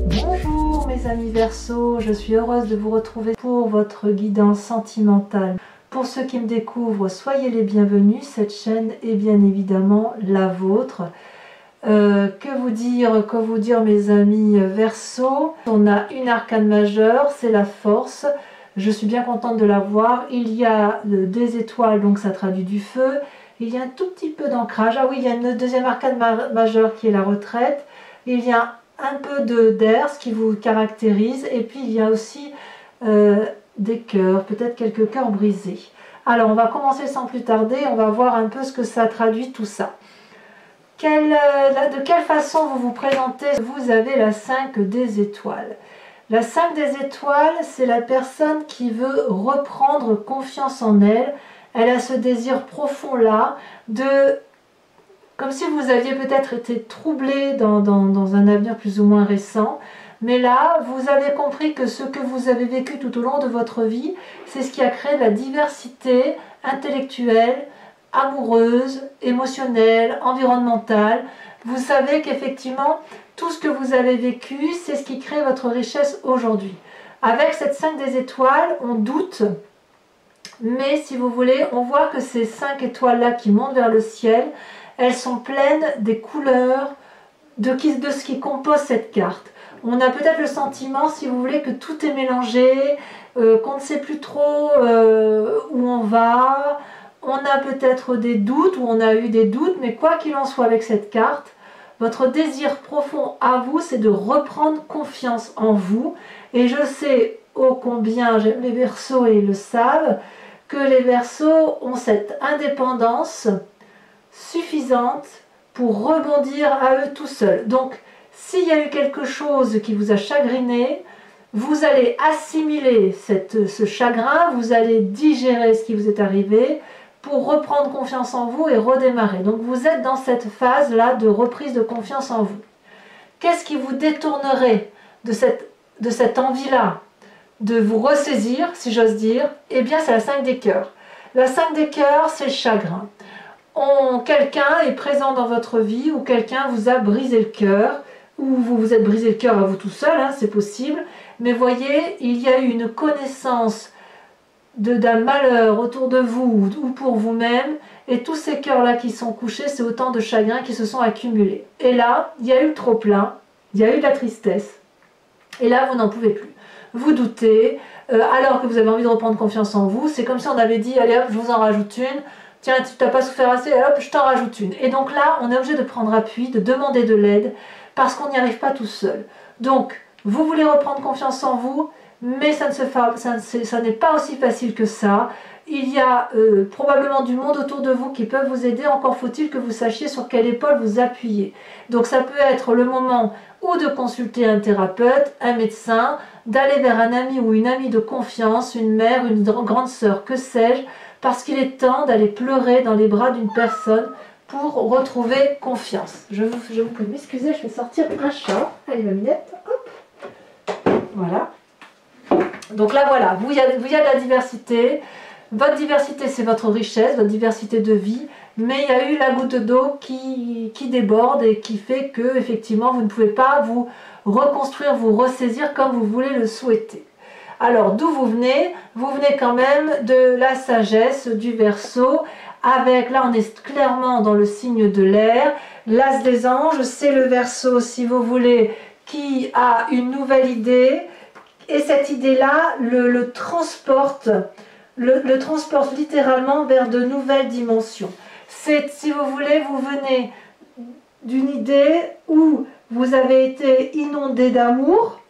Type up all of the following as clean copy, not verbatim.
Bonjour mes amis Verseau, je suis heureuse de vous retrouver pour votre guidance sentimentale. Pour ceux qui me découvrent, soyez les bienvenus, cette chaîne est bien évidemment la vôtre. Que vous dire mes amis Verseau? On a une arcane majeure, c'est la force. Je suis bien contente de la voir. Il y a des étoiles, donc ça traduit du feu. Il y a un tout petit peu d'ancrage. Ah oui, il y a une deuxième arcane majeure qui est la retraite. Il y a un peu d'air, ce qui vous caractérise. Et puis il y a aussi des cœurs, peut-être quelques cœurs brisés. Alors on va commencer sans plus tarder. On va voir un peu ce que ça traduit tout ça. De quelle façon vous vous présentez? Vous avez la 5 des étoiles. La 5 des étoiles, c'est la personne qui veut reprendre confiance en elle. Elle a ce désir profond là, comme si vous aviez peut-être été troublé dans un avenir plus ou moins récent. Mais là, vous avez compris que ce que vous avez vécu tout au long de votre vie, c'est ce qui a créé de la diversité intellectuelle, amoureuse, émotionnelle, environnementale. Vous savez qu'effectivement, tout ce que vous avez vécu, c'est ce qui crée votre richesse aujourd'hui. Avec cette 5 des étoiles, on doute, mais si vous voulez, on voit que ces 5 étoiles-là qui montent vers le ciel, elles sont pleines des couleurs de ce qui compose cette carte. On a peut-être le sentiment, si vous voulez, que tout est mélangé, qu'on ne sait plus trop où on va. On a peut-être des doutes, ou on a eu des doutes, mais quoi qu'il en soit avec cette carte, votre désir profond à vous, c'est de reprendre confiance en vous. Et je sais ô combien les Verseaux et le savent, que les Verseaux ont cette indépendance suffisante pour rebondir à eux tout seuls. Donc, s'il y a eu quelque chose qui vous a chagriné, vous allez assimiler ce chagrin, vous allez digérer ce qui vous est arrivé, pour reprendre confiance en vous et redémarrer. Donc vous êtes dans cette phase-là de reprise de confiance en vous. Qu'est-ce qui vous détournerait de cette envie-là de vous ressaisir, si j'ose dire? Eh bien, c'est la 5 des cœurs. La 5 des cœurs, c'est le chagrin. Quelqu'un est présent dans votre vie, ou quelqu'un vous a brisé le cœur, ou vous vous êtes brisé le cœur à vous tout seul, hein, c'est possible. Mais voyez, il y a eu une connaissance d'un malheur autour de vous ou pour vous-même, et tous ces cœurs-là qui sont couchés, c'est autant de chagrins qui se sont accumulés. Et là, il y a eu le trop-plein, il y a eu de la tristesse, et là, vous n'en pouvez plus. Vous doutez, alors que vous avez envie de reprendre confiance en vous, c'est comme si on avait dit, allez hop, je vous en rajoute une, tiens, tu n'as pas souffert assez, hop, je t'en rajoute une. Et donc là, on est obligé de prendre appui, de demander de l'aide, parce qu'on n'y arrive pas tout seul. Donc, vous voulez reprendre confiance en vous, mais ça n'est pas aussi facile que ça. Il y a probablement du monde autour de vous qui peuvent vous aider, encore faut-il que vous sachiez sur quelle épaule vous appuyer. Donc ça peut être le moment ou de consulter un thérapeute, un médecin, d'aller vers un ami ou une amie de confiance, une mère, une grande sœur, que sais-je, parce qu'il est temps d'aller pleurer dans les bras d'une personne pour retrouver confiance. Je vous prie de m'excuser, je vais sortir un chat. Allez ma minette, hop, voilà. Donc là voilà, il y a de la diversité. Votre diversité, c'est votre richesse, votre diversité de vie, mais il y a eu la goutte d'eau qui déborde et qui fait que effectivement vous ne pouvez pas vous reconstruire, vous ressaisir comme vous voulez le souhaiter. Alors d'où vous venez? Vous venez quand même de la sagesse du Verseau, avec, là on est clairement dans le signe de l'air, l'as des anges, c'est le Verseau si vous voulez, qui a une nouvelle idée. Et cette idée-là le transporte littéralement vers de nouvelles dimensions. C'est, si vous voulez, vous venez d'une idée où vous avez été inondé d'amour,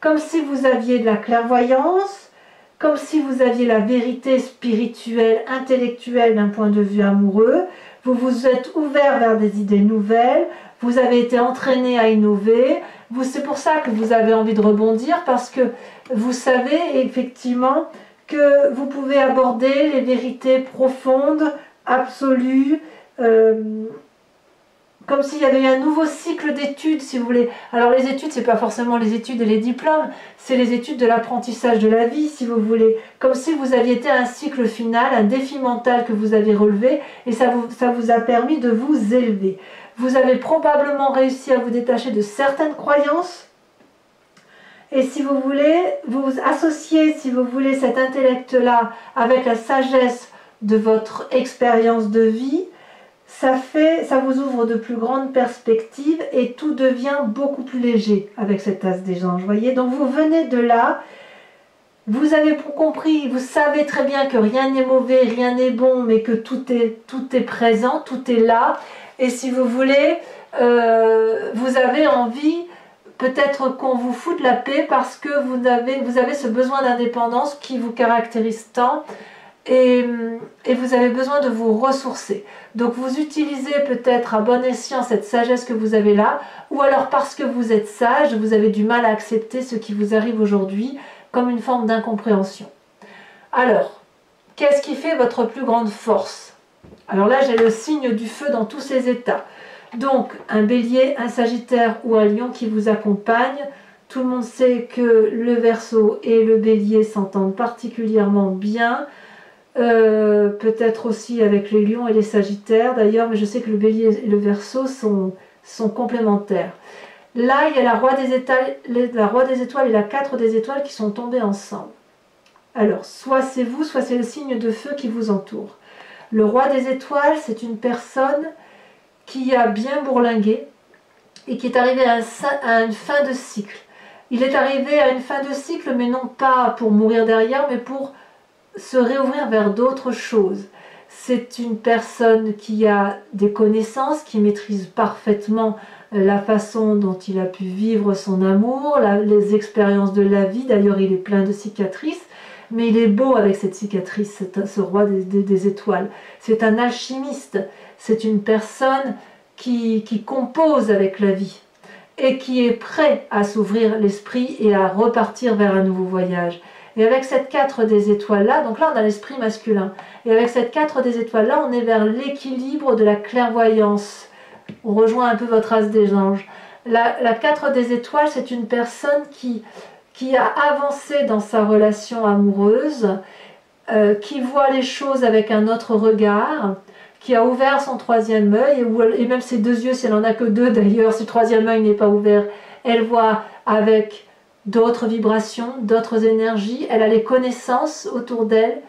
comme si vous aviez de la clairvoyance, comme si vous aviez la vérité spirituelle, intellectuelle d'un point de vue amoureux. Vous vous êtes ouvert vers des idées nouvelles, vous avez été entraîné à innover. C'est pour ça que vous avez envie de rebondir, parce que vous savez effectivement que vous pouvez aborder les vérités profondes, absolues, comme s'il y avait eu un nouveau cycle d'études, si vous voulez. Alors les études, c'est pas forcément les études et les diplômes, c'est les études de l'apprentissage de la vie, si vous voulez. Comme si vous aviez été à un cycle final, un défi mental que vous avez relevé, et ça vous a permis de vous élever. Vous avez probablement réussi à vous détacher de certaines croyances, Et si vous voulez, vous associez, si vous voulez, cet intellect-là avec la sagesse de votre expérience de vie, ça vous ouvre de plus grandes perspectives et tout devient beaucoup plus léger avec cet as des anges, voyez. Donc vous venez de là, vous avez compris, vous savez très bien que rien n'est mauvais, rien n'est bon, mais que tout est présent, tout est là. Et si vous voulez, vous avez envie peut-être qu'on vous foute la paix parce que vous avez ce besoin d'indépendance qui vous caractérise tant. Et vous avez besoin de vous ressourcer. Donc vous utilisez peut-être à bon escient cette sagesse que vous avez là, ou alors parce que vous êtes sage, vous avez du mal à accepter ce qui vous arrive aujourd'hui comme une forme d'incompréhension. Alors, qu'est-ce qui fait votre plus grande force? Alors là, j'ai le signe du feu dans tous ses états. Donc, un bélier, un sagittaire ou un lion qui vous accompagne. Tout le monde sait que le Verseau et le bélier s'entendent particulièrement bien. Peut-être aussi avec les lions et les sagittaires d'ailleurs, mais je sais que le bélier et le Verseau sont complémentaires. Là, il y a la roi des étoiles et la 4 des étoiles qui sont tombés ensemble. Alors, soit c'est vous, soit c'est le signe de feu qui vous entoure. Le roi des étoiles, c'est une personne qui a bien bourlingué et qui est arrivé à une fin de cycle. Il est arrivé à une fin de cycle, mais non pas pour mourir derrière, mais pour se réouvrir vers d'autres choses. C'est une personne qui a des connaissances, qui maîtrise parfaitement la façon dont il a pu vivre son amour, les expériences de la vie. D'ailleurs, il est plein de cicatrices, mais il est beau avec cette cicatrice, ce roi des étoiles. C'est un alchimiste, c'est une personne qui compose avec la vie et qui est prêt à s'ouvrir l'esprit et à repartir vers un nouveau voyage. Et avec cette 4 des étoiles là, donc là on a l'esprit masculin, et avec cette 4 des étoiles là, on est vers l'équilibre de la clairvoyance. On rejoint un peu votre as des anges. La 4 des étoiles, c'est une personne qui a avancé dans sa relation amoureuse, qui voit les choses avec un autre regard, qui a ouvert son troisième œil, et même ses deux yeux, si elle n'en a que deux d'ailleurs, si le troisième œil n'est pas ouvert, elle voit avec d'autres vibrations, d'autres énergies, elle a les connaissances autour d'elle,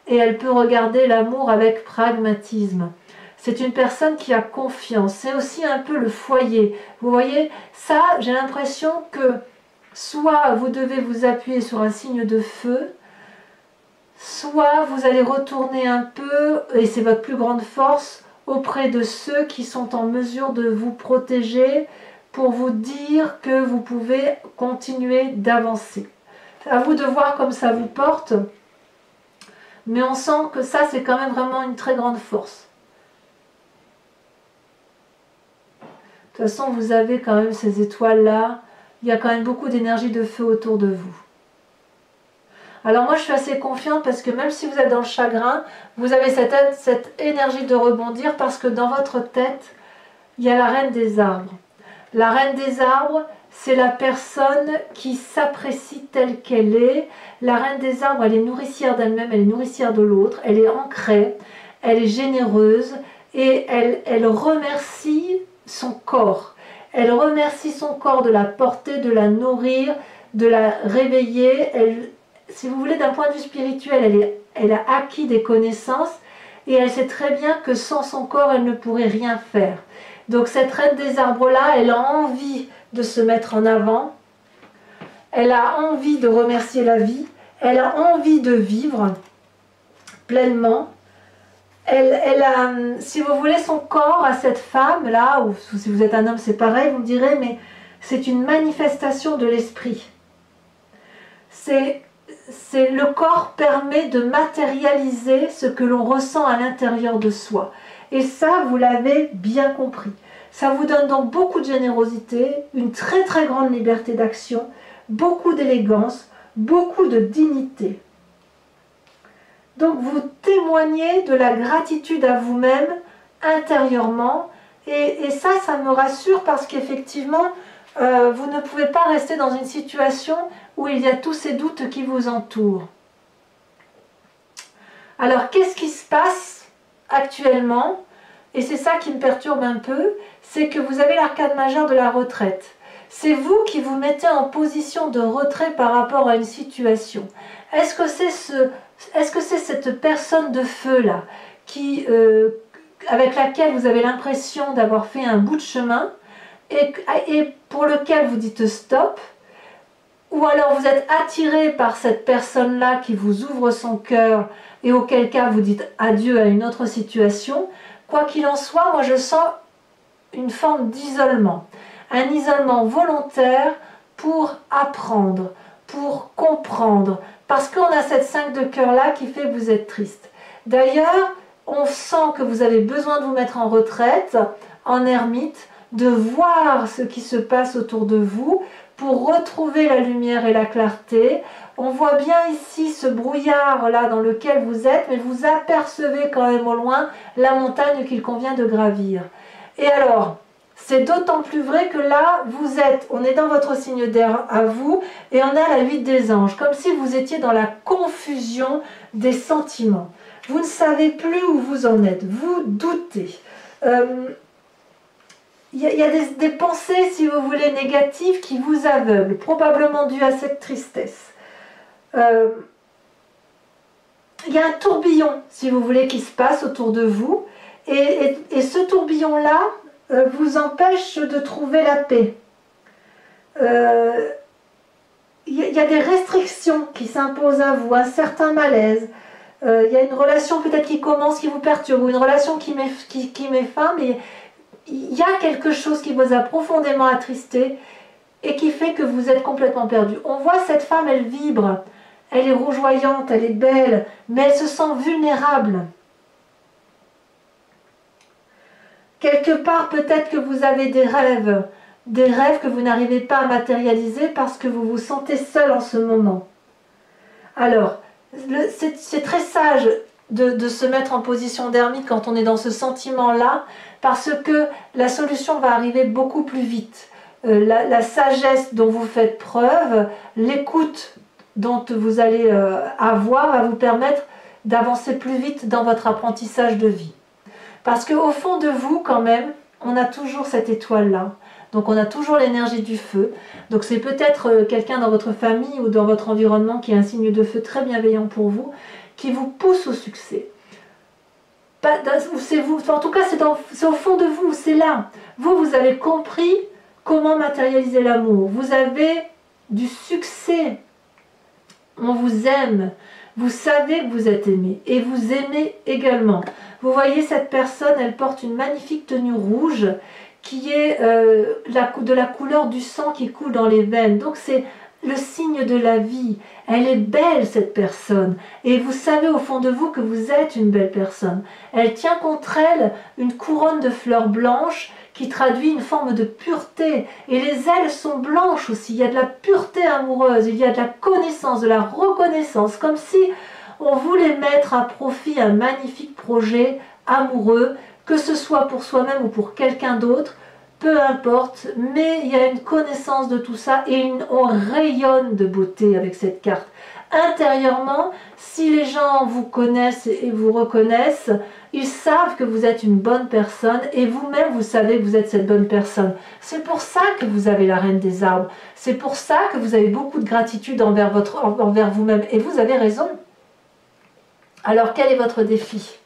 et elle peut regarder l'amour avec pragmatisme. C'est une personne qui a confiance, c'est aussi un peu le foyer. Vous voyez, ça, j'ai l'impression que soit vous devez vous appuyer sur un signe de feu, soit vous allez retourner un peu, et c'est votre plus grande force, auprès de ceux qui sont en mesure de vous protéger pour vous dire que vous pouvez continuer d'avancer. À vous de voir comme ça vous porte, mais on sent que ça, c'est quand même vraiment une très grande force. De toute façon, vous avez quand même ces étoiles-là, il y a quand même beaucoup d'énergie de feu autour de vous. Alors moi je suis assez confiante parce que même si vous êtes dans le chagrin, vous avez cette énergie de rebondir parce que dans votre tête, il y a la reine des arbres. La reine des arbres, c'est la personne qui s'apprécie telle qu'elle est. La reine des arbres, elle est nourricière d'elle-même, elle est nourricière de l'autre, elle est ancrée, elle est généreuse et elle remercie son corps. Elle remercie son corps de la porter, de la nourrir, de la réveiller. Si vous voulez, d'un point de vue spirituel, elle a acquis des connaissances et elle sait très bien que sans son corps, elle ne pourrait rien faire. Donc cette reine des arbres-là, elle a envie de se mettre en avant, elle a envie de remercier la vie, elle a envie de vivre pleinement. Elle a, si vous voulez, son corps à cette femme-là, ou si vous êtes un homme, c'est pareil, vous me direz, mais c'est une manifestation de l'esprit. Le corps permet de matérialiser ce que l'on ressent à l'intérieur de soi. Et ça, vous l'avez bien compris. Ça vous donne donc beaucoup de générosité, une très très grande liberté d'action, beaucoup d'élégance, beaucoup de dignité. Donc vous témoignez de la gratitude à vous-même intérieurement et ça me rassure parce qu'effectivement vous ne pouvez pas rester dans une situation où il y a tous ces doutes qui vous entourent. Alors qu'est-ce qui se passe actuellement? Et c'est ça qui me perturbe un peu, c'est que vous avez l'arcane majeur de la retraite. C'est vous qui vous mettez en position de retrait par rapport à une situation. Est-ce que c'est cette personne de feu-là avec laquelle vous avez l'impression d'avoir fait un bout de chemin et pour lequel vous dites stop? Ou alors vous êtes attiré par cette personne-là qui vous ouvre son cœur et auquel cas vous dites adieu à une autre situation? Quoi qu'il en soit, moi je sens une forme d'isolement. Un isolement volontaire pour apprendre, pour comprendre. Parce qu'on a cette 5 de cœur-là qui fait que vous êtes triste. D'ailleurs, on sent que vous avez besoin de vous mettre en retraite, en ermite, de voir ce qui se passe autour de vous pour retrouver la lumière et la clarté. On voit bien ici ce brouillard là dans lequel vous êtes, mais vous apercevez quand même au loin la montagne qu'il convient de gravir. Et alors, c'est d'autant plus vrai que là, on est dans votre signe d'air à vous, et on a la 8 des anges, comme si vous étiez dans la confusion des sentiments. Vous ne savez plus où vous en êtes, vous doutez. Il y a des pensées, si vous voulez, négatives qui vous aveuglent, probablement dues à cette tristesse. Il y a un tourbillon, si vous voulez, qui se passe autour de vous, et ce tourbillon-là vous empêche de trouver la paix. Il y a des restrictions qui s'imposent à vous, un certain malaise. Il y a une relation peut-être qui commence, qui vous perturbe, ou une relation qui met fin, mais il y a quelque chose qui vous a profondément attristé et qui fait que vous êtes complètement perdu. On voit cette femme, elle vibre, elle est rougeoyante, elle est belle, mais elle se sent vulnérable. Quelque part, peut-être que vous avez des rêves que vous n'arrivez pas à matérialiser parce que vous vous sentez seul en ce moment. Alors, c'est très sage de se mettre en position d'ermite quand on est dans ce sentiment-là, parce que la solution va arriver beaucoup plus vite. La sagesse dont vous faites preuve, l'écoute dont vous allez avoir va vous permettre d'avancer plus vite dans votre apprentissage de vie. Parce qu'au fond de vous, quand même, on a toujours cette étoile-là. Donc on a toujours l'énergie du feu. Donc c'est peut-être quelqu'un dans votre famille ou dans votre environnement qui est un signe de feu très bienveillant pour vous, qui vous pousse au succès. C'est vous, en tout cas c'est au fond de vous, c'est là. Vous avez compris comment matérialiser l'amour. Vous avez du succès. On vous aime. Vous savez que vous êtes aimé et vous aimez également. Vous voyez cette personne, elle porte une magnifique tenue rouge qui est de la couleur du sang qui coule dans les veines. Donc c'est le signe de la vie. Elle est belle cette personne et vous savez au fond de vous que vous êtes une belle personne. Elle tient contre elle une couronne de fleurs blanches qui traduit une forme de pureté. Et les ailes sont blanches aussi. Il y a de la pureté amoureuse, il y a de la connaissance, de la reconnaissance, comme si on voulait mettre à profit un magnifique projet amoureux, que ce soit pour soi-même ou pour quelqu'un d'autre, peu importe, mais il y a une connaissance de tout ça et on rayonne de beauté avec cette carte. Intérieurement, si les gens vous connaissent et vous reconnaissent, ils savent que vous êtes une bonne personne et vous-même vous savez que vous êtes cette bonne personne. C'est pour ça que vous avez la reine des arbres. C'est pour ça que vous avez beaucoup de gratitude envers vous-même et vous avez raison. Alors quel est votre défi ?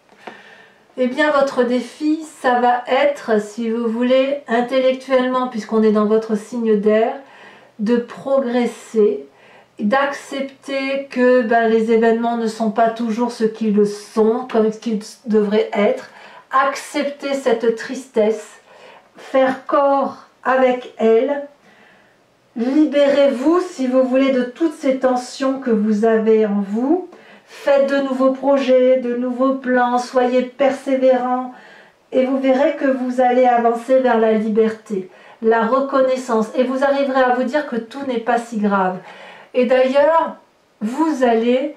Eh bien votre défi, ça va être, si vous voulez, intellectuellement, puisqu'on est dans votre signe d'air, de progresser, d'accepter que les événements ne sont pas toujours ce qu'ils le sont, comme ce qu'ils devraient être, accepter cette tristesse, faire corps avec elle, libérez-vous, si vous voulez, de toutes ces tensions que vous avez en vous, faites de nouveaux projets, de nouveaux plans, soyez persévérants, et vous verrez que vous allez avancer vers la liberté, la reconnaissance, et vous arriverez à vous dire que tout n'est pas si grave. Et d'ailleurs, vous allez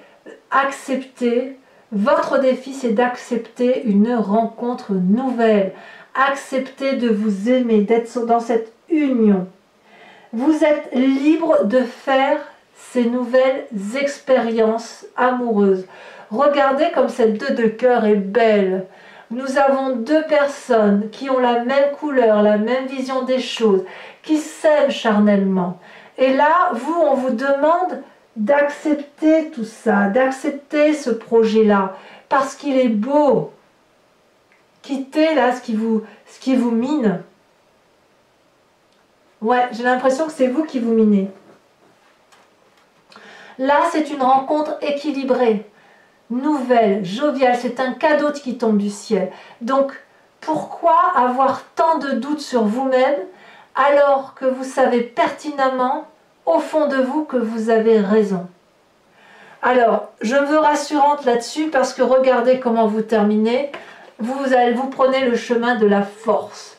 accepter, votre défi c'est d'accepter une rencontre nouvelle, accepter de vous aimer, d'être dans cette union. Vous êtes libre de faire ces nouvelles expériences amoureuses. Regardez comme cette 2 de cœur est belle. Nous avons 2 personnes qui ont la même couleur, la même vision des choses, qui s'aiment charnellement. Et là, vous, on vous demande d'accepter tout ça, d'accepter ce projet-là, parce qu'il est beau. Quittez là ce qui vous mine. Ouais, j'ai l'impression que c'est vous qui vous minez. Là, c'est une rencontre équilibrée, nouvelle, joviale, c'est un cadeau qui tombe du ciel. Donc, pourquoi avoir tant de doutes sur vous-même alors que vous savez pertinemment, au fond de vous, que vous avez raison? Alors, je me veux rassurante là-dessus parce que regardez comment vous terminez. Vous prenez le chemin de la force.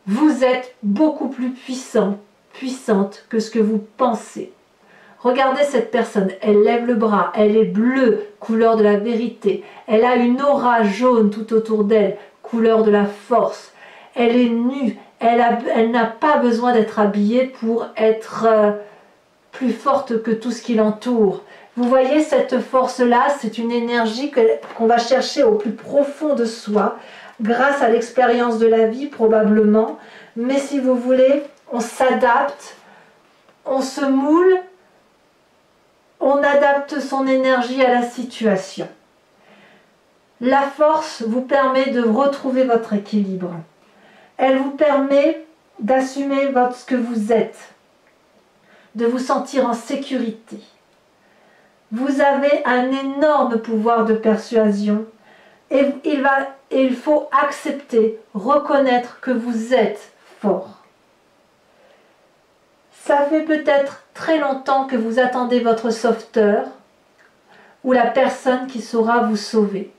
Vous êtes beaucoup plus puissant, puissante que ce que vous pensez. Regardez cette personne, elle lève le bras, elle est bleue, couleur de la vérité. Elle a une aura jaune tout autour d'elle, couleur de la force. Elle est nue, elle n'a pas besoin d'être habillée pour être plus forte que tout ce qui l'entoure. Vous voyez cette force-là, c'est une énergie qu'on va chercher au plus profond de soi, grâce à l'expérience de la vie probablement. Mais si vous voulez, on s'adapte, on se moule, on adapte son énergie à la situation. La force vous permet de retrouver votre équilibre. Elle vous permet d'assumer ce que vous êtes, de vous sentir en sécurité. Vous avez un énorme pouvoir de persuasion et il faut accepter, reconnaître que vous êtes fort. Ça fait peut-être très longtemps que vous attendez votre sauveteur ou la personne qui saura vous sauver.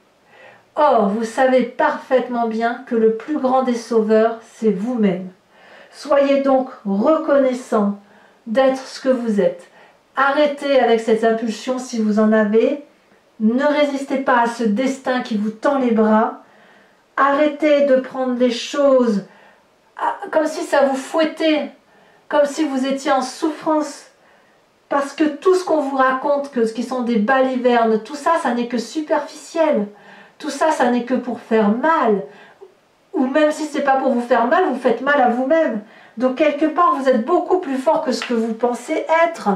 Or, vous savez parfaitement bien que le plus grand des sauveurs, c'est vous-même. Soyez donc reconnaissant d'être ce que vous êtes. Arrêtez avec cette impulsion si vous en avez. Ne résistez pas à ce destin qui vous tend les bras. Arrêtez de prendre les choses comme si ça vous fouettait, comme si vous étiez en souffrance. Parce que tout ce qu'on vous raconte, ce qui sont des balivernes, tout ça, ça n'est que superficiel. Tout ça, ça n'est que pour faire mal. Ou même si ce n'est pas pour vous faire mal, vous faites mal à vous-même. Donc quelque part, vous êtes beaucoup plus fort que ce que vous pensez être.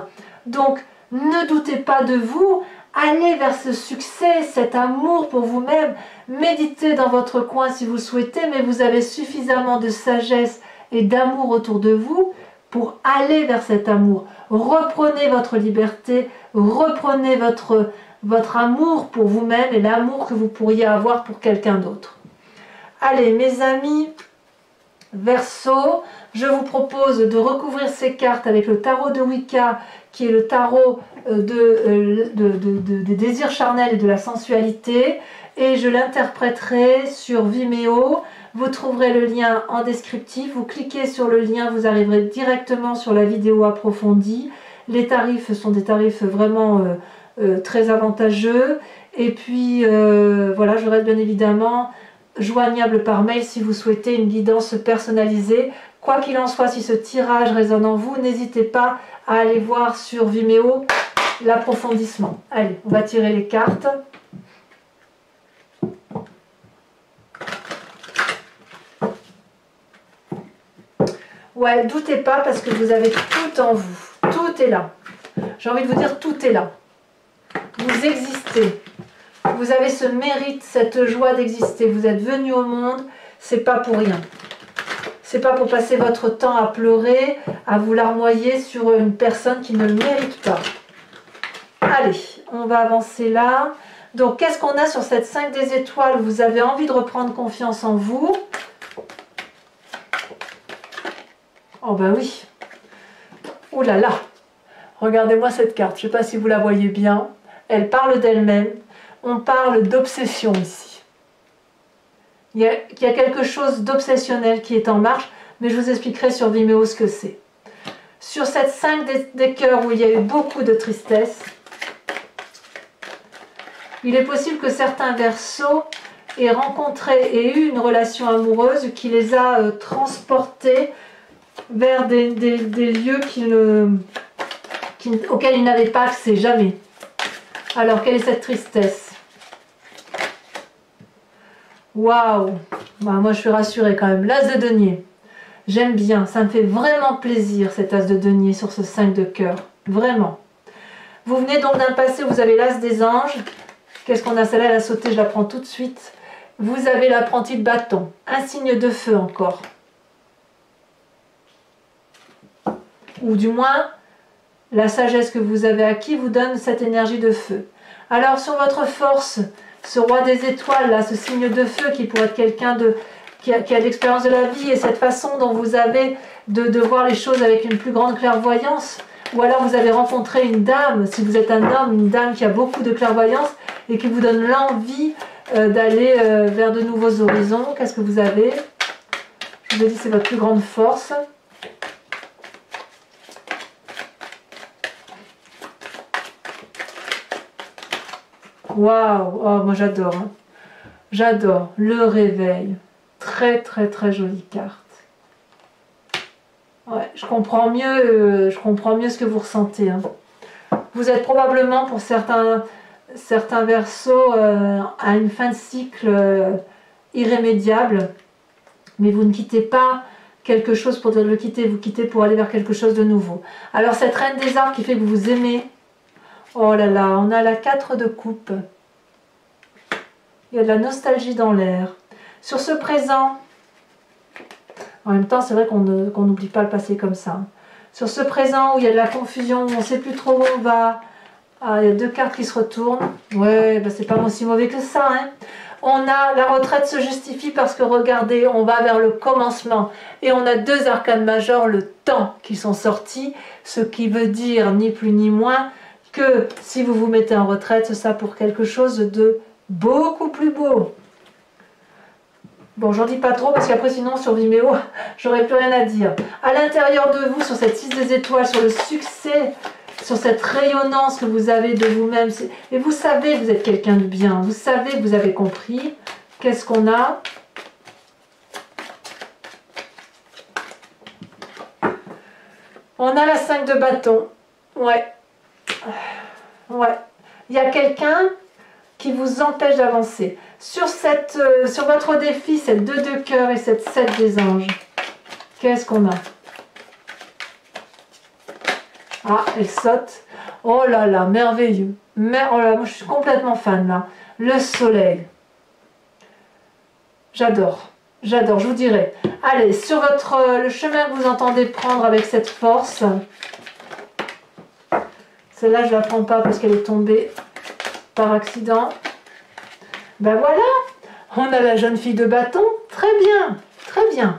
Donc ne doutez pas de vous. Allez vers ce succès, cet amour pour vous-même. Méditez dans votre coin si vous le souhaitez, mais vous avez suffisamment de sagesse et d'amour autour de vous pour aller vers cet amour. Reprenez votre liberté, reprenez votre amour pour vous-même et l'amour que vous pourriez avoir pour quelqu'un d'autre. Allez, mes amis Verseau, je vous propose de recouvrir ces cartes avec le tarot de Wicca, qui est le tarot des désirs charnels et de la sensualité, et je l'interpréterai sur Vimeo. Vous trouverez le lien en descriptif, vous cliquez sur le lien, vous arriverez directement sur la vidéo approfondie. Les tarifs sont des tarifs vraiment très avantageux, et puis voilà, je reste bien évidemment joignable par mail si vous souhaitez une guidance personnalisée. Quoi qu'il en soit, si ce tirage résonne en vous, n'hésitez pas à aller voir sur Vimeo l'approfondissement. Allez, on va tirer les cartes. Ouais, doutez pas parce que vous avez tout en vous. Tout est là. J'ai envie de vous dire, tout est là. Vous existez. Vous avez ce mérite, cette joie d'exister. Vous êtes venu au monde, c'est pas pour rien. C'est pas pour passer votre temps à pleurer, à vous larmoyer sur une personne qui ne le mérite pas. Allez, on va avancer là. Donc, qu'est-ce qu'on a sur cette 5 des étoiles? Vous avez envie de reprendre confiance en vous. Oh ben oui. Ouh là là. Regardez-moi cette carte. Je ne sais pas si vous la voyez bien. Elle parle d'elle-même. On parle d'obsession ici. Il y a quelque chose d'obsessionnel qui est en marche, mais je vous expliquerai sur Vimeo ce que c'est. Sur cette 5 des cœurs où il y a eu beaucoup de tristesse, il est possible que certains Verseaux aient rencontré et eu une relation amoureuse qui les a transportés vers des lieux auxquels ils n'avaient pas accès, jamais. Alors, quelle est cette tristesse? Waouh! Bah, moi, je suis rassurée quand même. L'as de denier. J'aime bien, ça me fait vraiment plaisir cet as de denier sur ce 5 de cœur. Vraiment. Vous venez donc d'un passé où vous avez l'as des anges. Qu'est-ce qu'on a? Celle-là, elle a sauté, je la prends tout de suite. Vous avez l'apprenti de bâton. Un signe de feu encore. Ou du moins, la sagesse que vous avez acquis vous donne cette énergie de feu. Alors sur votre force, ce roi des étoiles, là, ce signe de feu qui pourrait être quelqu'un qui a l'expérience de la vie et cette façon dont vous avez de voir les choses avec une plus grande clairvoyance, ou alors vous avez rencontré une dame, si vous êtes un homme, une dame qui a beaucoup de clairvoyance et qui vous donne l'envie d'aller vers de nouveaux horizons. Qu'est-ce que vous avez? Je vous ai dit, c'est votre plus grande force. Waouh, oh, moi j'adore. Hein. J'adore le réveil. Très très très jolie carte. Ouais, je comprends mieux ce que vous ressentez. Hein. Vous êtes probablement pour certains verseaux à une fin de cycle irrémédiable, mais vous ne quittez pas quelque chose pour le quitter, vous quittez pour aller vers quelque chose de nouveau. Alors cette reine des arbres qui fait que vous aimez, oh là là, on a la 4 de coupe. Il y a de la nostalgie dans l'air. Sur ce présent, en même temps c'est vrai qu'on n'oublie pas le passé comme ça. Sur ce présent où il y a de la confusion, on ne sait plus trop où on va, ah, il y a 2 cartes qui se retournent. Ouais, bah c'est pas aussi mauvais que ça. Hein. On a la retraite se justifie parce que regardez, on va vers le commencement. Et on a 2 arcanes majeurs, le temps qui sont sortis, ce qui veut dire ni plus ni moins que si vous vous mettez en retraite, c'est ça pour quelque chose de beaucoup plus beau. Bon, j'en dis pas trop parce qu'après sinon sur Vimeo, j'aurais plus rien à dire. À l'intérieur de vous, sur cette 6 des étoiles, sur le succès, sur cette rayonnance que vous avez de vous-même. Et vous savez que vous êtes quelqu'un de bien. Vous savez que vous avez compris. Qu'est-ce qu'on a? On a la 5 de bâton. Ouais. Ouais. Il y a quelqu'un qui vous empêche d'avancer. Sur votre défi, cette 2 de cœur et cette 7 des anges, qu'est-ce qu'on a? Ah, elle saute. Oh là là, merveilleux. Oh là, moi je suis complètement fan là. Le soleil. J'adore. J'adore, je vous dirai. Allez, sur le chemin que vous entendez prendre avec cette force. Celle-là, je ne la prends pas parce qu'elle est tombée par accident. Ben voilà, on a la jeune fille de bâton. Très bien, très bien.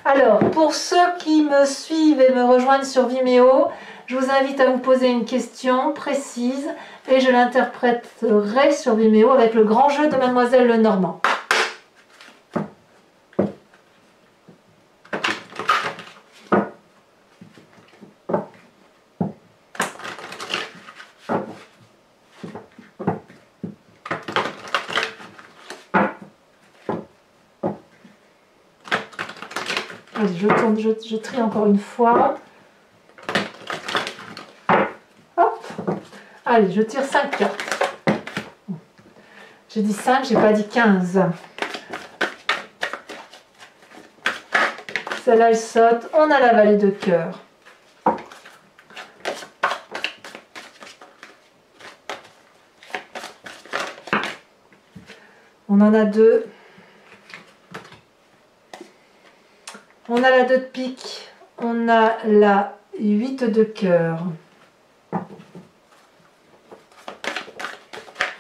Alors, pour ceux qui me suivent et me rejoignent sur Vimeo, je vous invite à vous poser une question précise et je l'interpréterai sur Vimeo avec le grand jeu de Mademoiselle Lenormand. Allez, je tourne, je trie encore une fois. Hop. Allez, je tire 5 cartes. J'ai dit 5, j'ai pas dit 15. Celle-là, elle saute. On a la vallée de cœur. On en a 2. On a la 2 de pique, on a la 8 de cœur.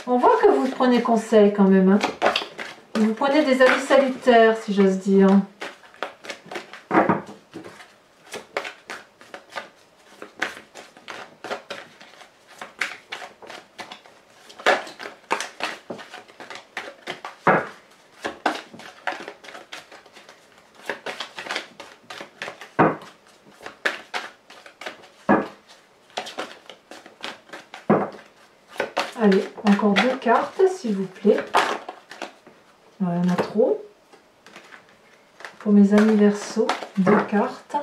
On voit que vous prenez conseil quand même. Hein. Vous prenez des avis salutaires, si j'ose dire. Allez, encore 2 cartes, s'il vous plaît. Il y en a trop. Pour mes amis Verseau, 2 cartes.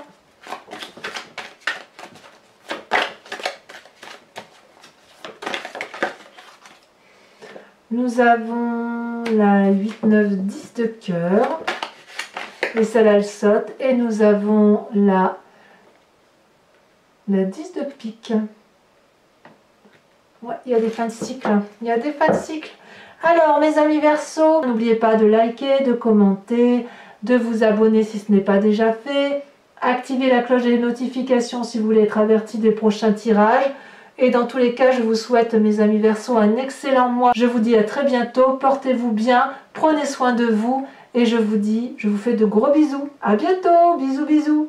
Nous avons la 8, 9, 10 de cœur. Et celle-là, elle saute. Et nous avons la 10 de pique. Ouais, il y a des fins de cycle. Il y a des fins de cycle. Alors, mes amis Verseau, n'oubliez pas de liker, de commenter, de vous abonner si ce n'est pas déjà fait. Activez la cloche des notifications si vous voulez être averti des prochains tirages. Et dans tous les cas, je vous souhaite, mes amis Verseau, un excellent mois. Je vous dis à très bientôt. Portez-vous bien, prenez soin de vous. Et je vous dis, je vous fais de gros bisous. À bientôt. Bisous, bisous.